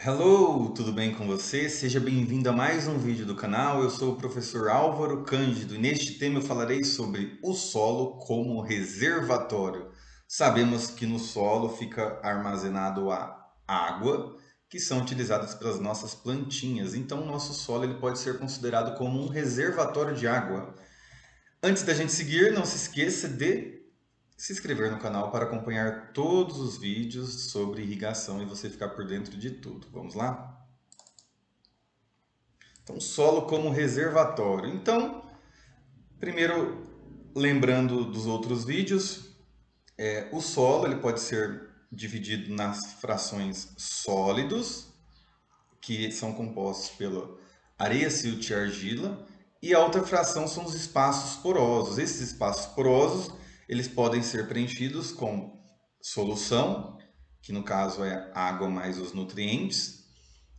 Hello, tudo bem com você? Seja bem-vindo a mais um vídeo do canal. Eu sou o professor Álvaro Cândido e neste tema eu falarei sobre o solo como reservatório. Sabemos que no solo fica armazenado a água que são utilizadas pelas nossas plantinhas. Então, o nosso solo ele pode ser considerado como um reservatório de água. Antes da gente seguir, não se esqueça de se inscrever no canal para acompanhar todos os vídeos sobre irrigação e você ficar por dentro de tudo. Vamos lá? Então, solo como reservatório. Então, primeiro, lembrando dos outros vídeos, o solo ele pode ser dividido nas frações sólidos, que são compostos pela areia, silt e argila, e a outra fração são os espaços porosos. Esses espaços porosos eles podem ser preenchidos com solução, que no caso é água mais os nutrientes,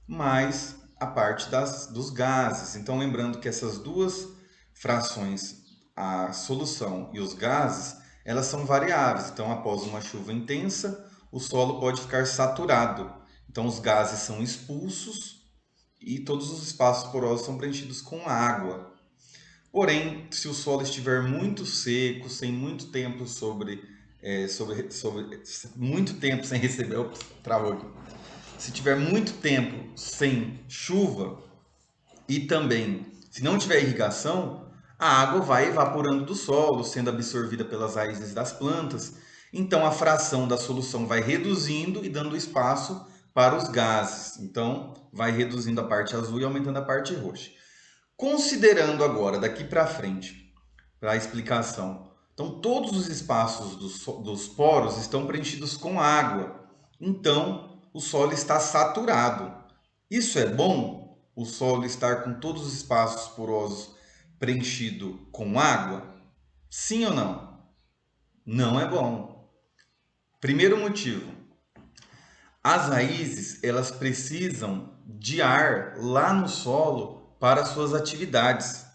mais a parte dos gases. Então, lembrando que essas duas frações, a solução e os gases, elas são variáveis. Então, após uma chuva intensa, o solo pode ficar saturado. Então, os gases são expulsos e todos os espaços porosos são preenchidos com água. Porém, se o solo estiver muito seco, sem muito tempo muito tempo sem receber, ops, travou aqui. Se tiver muito tempo sem chuva e também se não tiver irrigação, a água vai evaporando do solo, sendo absorvida pelas raízes das plantas. Então a fração da solução vai reduzindo e dando espaço para os gases. Então vai reduzindo a parte azul e aumentando a parte roxa. Considerando agora daqui para frente, para a explicação. Então todos os espaços dos poros estão preenchidos com água. Então o solo está saturado. Isso é bom? O solo estar com todos os espaços porosos preenchido com água? Sim ou não? Não é bom. Primeiro motivo, as raízes elas precisam de ar lá no solo para suas atividades.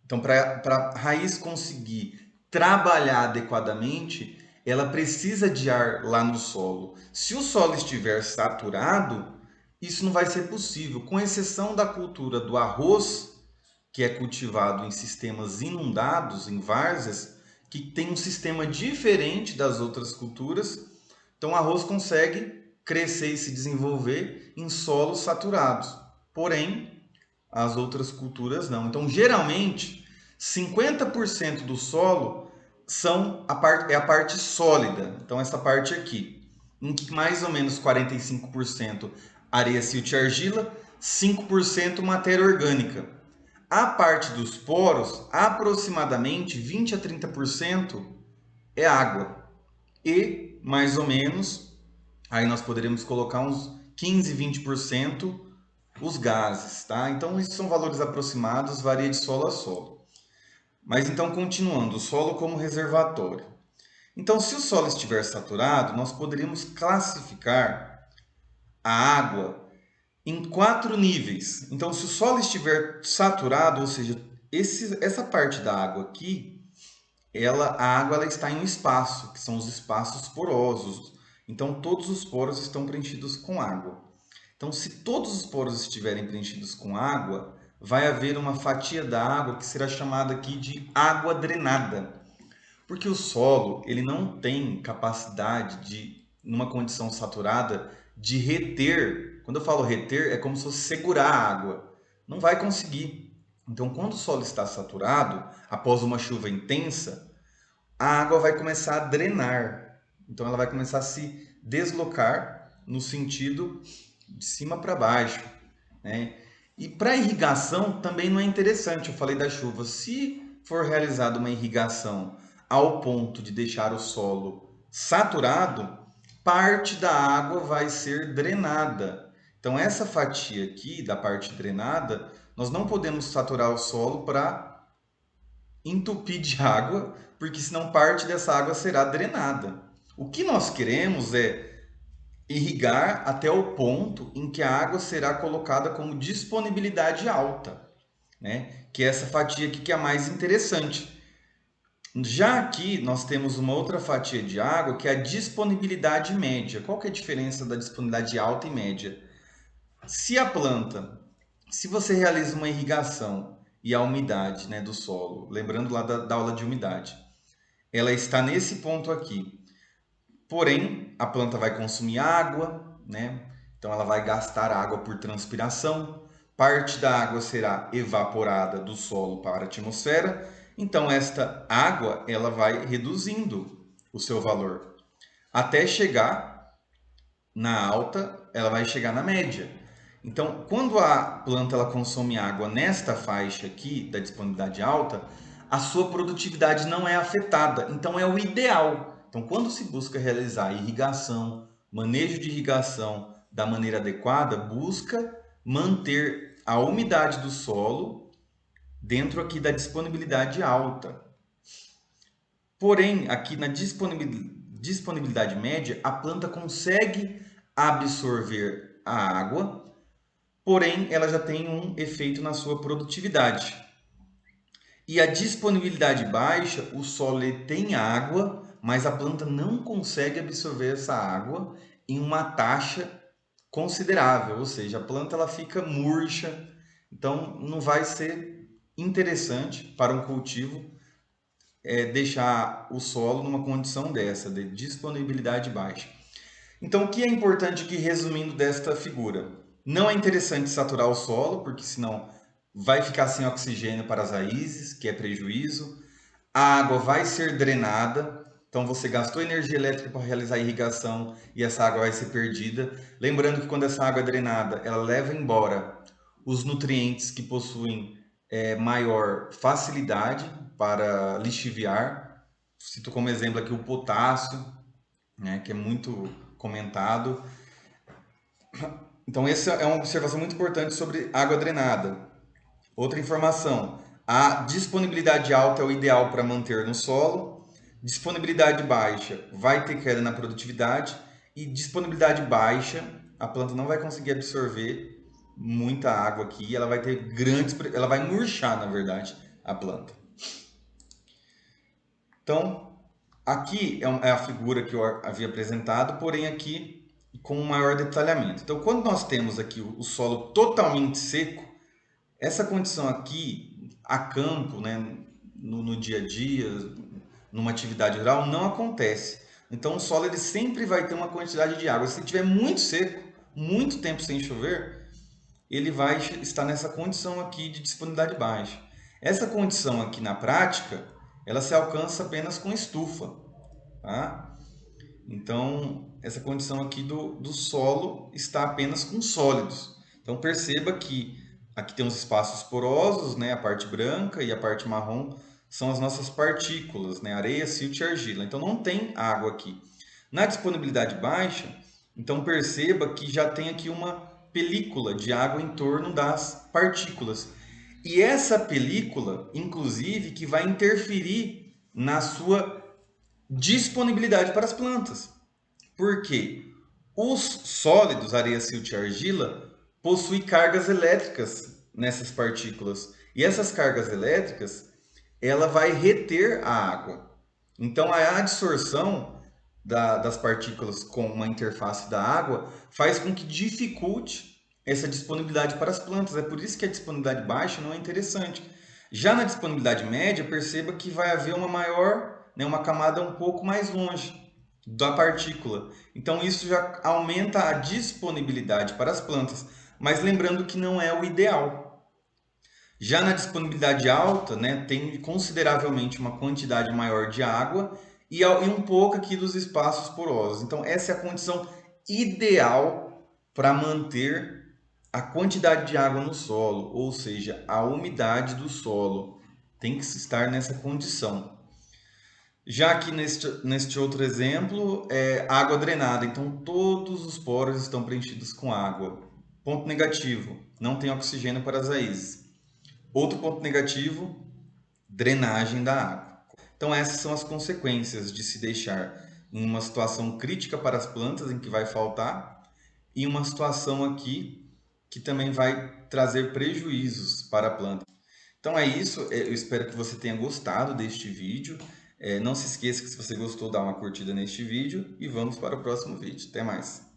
Então, para a raiz conseguir trabalhar adequadamente, ela precisa de ar lá no solo. Se o solo estiver saturado, isso não vai ser possível, com exceção da cultura do arroz, que é cultivado em sistemas inundados, em várzeas, que tem um sistema diferente das outras culturas. Então, o arroz consegue crescer e se desenvolver em solos saturados. Porém, as outras culturas não. Então, geralmente, 50% do solo é a parte sólida. Então, essa parte aqui, em que mais ou menos 45% areia, silt e argila, 5% matéria orgânica. A parte dos poros, aproximadamente 20 a 30% é água. E, mais ou menos, aí nós poderíamos colocar uns 15, 20% os gases, tá? Então, isso são valores aproximados, varia de solo a solo. Mas então, continuando, o solo como reservatório. Então, se o solo estiver saturado, nós poderíamos classificar a água em 4 níveis. Então, se o solo estiver saturado, ou seja, essa parte da água aqui, a água ela está em um espaço, que são os espaços porosos. Então, todos os poros estão preenchidos com água. Então, se todos os poros estiverem preenchidos com água, vai haver uma fatia da água que será chamada aqui de água drenada. Porque o solo, ele não tem capacidade de, numa condição saturada, de reter. Quando eu falo reter, é como se fosse segurar a água. Não vai conseguir. Então, quando o solo está saturado, após uma chuva intensa, a água vai começar a drenar. Então, ela vai começar a se deslocar no sentido de cima para baixo, né? E para irrigação também não é interessante. Eu falei da chuva. Se for realizada uma irrigação ao ponto de deixar o solo saturado, parte da água vai ser drenada. Então, essa fatia aqui da parte drenada, nós não podemos saturar o solo para entupir de água, porque senão parte dessa água será drenada. O que nós queremos é irrigar até o ponto em que a água será colocada como disponibilidade alta, né? Que é essa fatia aqui que é a mais interessante. Já aqui nós temos uma outra fatia de água que é a disponibilidade média. Qual que é a diferença da disponibilidade alta e média? Se você realiza uma irrigação e a umidade, né, do solo, lembrando lá da aula de umidade, ela está nesse ponto aqui. Porém, a planta vai consumir água, né? Então ela vai gastar água por transpiração. Parte da água será evaporada do solo para a atmosfera. Então esta água ela vai reduzindo o seu valor até chegar na alta, ela vai chegar na média. Então, quando a planta ela consome água nesta faixa aqui da disponibilidade alta, a sua produtividade não é afetada. Então, é o ideal. Então, quando se busca realizar irrigação, manejo de irrigação da maneira adequada, busca manter a umidade do solo dentro aqui da disponibilidade alta. Porém, aqui na disponibilidade média, a planta consegue absorver a água, porém ela já tem um efeito na sua produtividade. E a disponibilidade baixa, o solo ele tem água, mas a planta não consegue absorver essa água em uma taxa considerável, ou seja, a planta ela fica murcha, então não vai ser interessante para um cultivo deixar o solo numa condição dessa, de disponibilidade baixa. Então, o que é importante aqui, resumindo desta figura? Não é interessante saturar o solo, porque senão vai ficar sem oxigênio para as raízes, que é prejuízo. A água vai ser drenada, então você gastou energia elétrica para realizar a irrigação e essa água vai ser perdida. Lembrando que quando essa água é drenada, ela leva embora os nutrientes que possuem maior facilidade para lixiviar. Cito como exemplo aqui o potássio, né, que é muito comentado. Então, essa é uma observação muito importante sobre água drenada. Outra informação: a disponibilidade alta é o ideal para manter no solo, disponibilidade baixa vai ter queda na produtividade, e disponibilidade baixa, a planta não vai conseguir absorver muita água aqui, ela vai ter ela vai murchar, na verdade, a planta. Então, aqui é a figura que eu havia apresentado, porém aqui com um maior detalhamento. Então, quando nós temos aqui o solo totalmente seco, essa condição aqui, a campo, né, no dia a dia, numa atividade rural, não acontece. Então, o solo ele sempre vai ter uma quantidade de água. Se estiver muito seco, muito tempo sem chover, ele vai estar nessa condição aqui de disponibilidade baixa. Essa condição aqui na prática, ela se alcança apenas com estufa, tá? Então, essa condição aqui do solo está apenas com sólidos. Então, perceba que aqui tem os espaços porosos, né? A parte branca e a parte marrom são as nossas partículas, né? Areia, silt e argila. Então, não tem água aqui. Na disponibilidade baixa, então perceba que já tem aqui uma película de água em torno das partículas. E essa película, inclusive, que vai interferir na sua disponibilidade para as plantas. Por quê? Os sólidos, areia, silt e argila, possuem cargas elétricas nessas partículas. E essas cargas elétricas, ela vai reter a água. Então, a adsorção das partículas com uma interface da água faz com que dificulte essa disponibilidade para as plantas. É por isso que a disponibilidade baixa não é interessante. Já na disponibilidade média, perceba que vai haver uma maior, né, uma camada um pouco mais longe da partícula. Então, isso já aumenta a disponibilidade para as plantas. Mas lembrando que não é o ideal. Já na disponibilidade alta, né, tem consideravelmente uma quantidade maior de água e um pouco aqui dos espaços porosos. Então, essa é a condição ideal para manter a quantidade de água no solo, ou seja, a umidade do solo tem que estar nessa condição. Já aqui neste outro exemplo, é água drenada, então todos os poros estão preenchidos com água. Ponto negativo, não tem oxigênio para as raízes. Outro ponto negativo, drenagem da água. Então essas são as consequências de se deixar em uma situação crítica para as plantas, em que vai faltar, e uma situação aqui que também vai trazer prejuízos para a planta. Então é isso, eu espero que você tenha gostado deste vídeo. Não se esqueça que se você gostou, dá uma curtida neste vídeo e vamos para o próximo vídeo. Até mais!